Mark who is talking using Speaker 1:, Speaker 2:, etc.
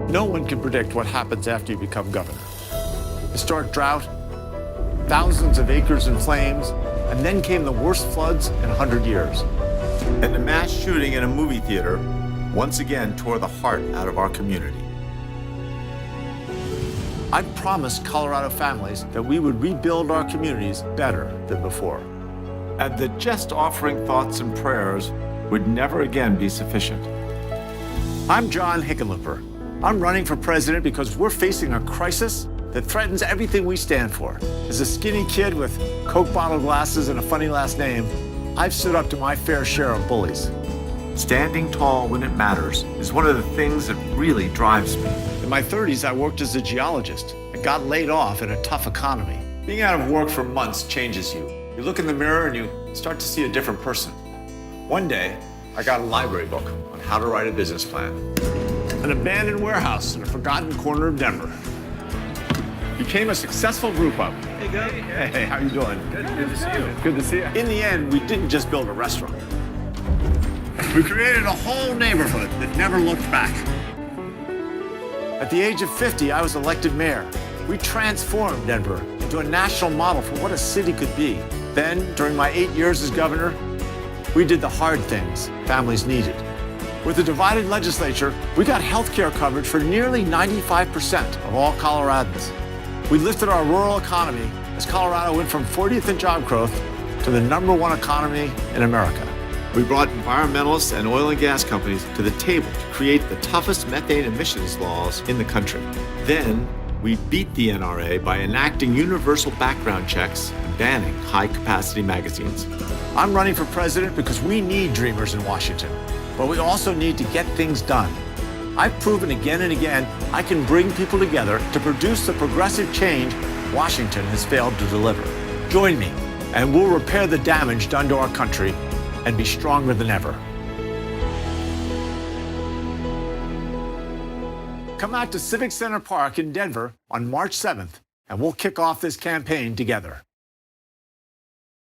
Speaker 1: No one can predict what happens after you become governor. Historic drought, thousands of acres in flames, and then came the worst floods in 100 years.
Speaker 2: And the mass shooting in a movie theater once again tore the heart out of our community.
Speaker 1: I promised Colorado families that we would rebuild our communities better than before.
Speaker 2: And that just offering thoughts and prayers would never again be sufficient.
Speaker 1: I'm John Hickenlooper. I'm running for president because we're facing a crisis that threatens everything we stand for. As a skinny kid with Coke bottle glasses and a funny last name, I've stood up to my fair share of bullies.
Speaker 2: Standing tall when it matters is one of the things that really drives me.
Speaker 1: In my 30s, I worked as a geologist and got laid off in a tough economy. Being out of work for months changes you. You look in the mirror and you start to see a different person. One day, I got a library book on how to write a business plan. An abandoned warehouse in a forgotten corner of Denver. Became a successful group up.
Speaker 3: Hey, Gov.
Speaker 1: Hey, how you doing?
Speaker 3: Good to see you.
Speaker 1: Good to see you. In the end, we didn't just build a restaurant. We created a whole neighborhood that never looked back. At the age of 50, I was elected mayor. We transformed Denver into a national model for what a city could be. Then, during my 8 years as governor, we did the hard things families needed. With a divided legislature, we got health care coverage for nearly 95% of all Coloradans. We lifted our rural economy as Colorado went from 40th in job growth to the #1 economy in America. We brought environmentalists and oil and gas companies to the table to create the toughest methane emissions laws in the country. Then, we beat the NRA by enacting universal background checks and banning high-capacity magazines. I'm running for president because we need dreamers in Washington, but we also need to get things done. I've proven again and again I can bring people together to produce the progressive change Washington has failed to deliver. Join me, and we'll repair the damage done to our country and be stronger than ever. Come out to Civic Center Park in Denver on March 7th, and we'll kick off this campaign together.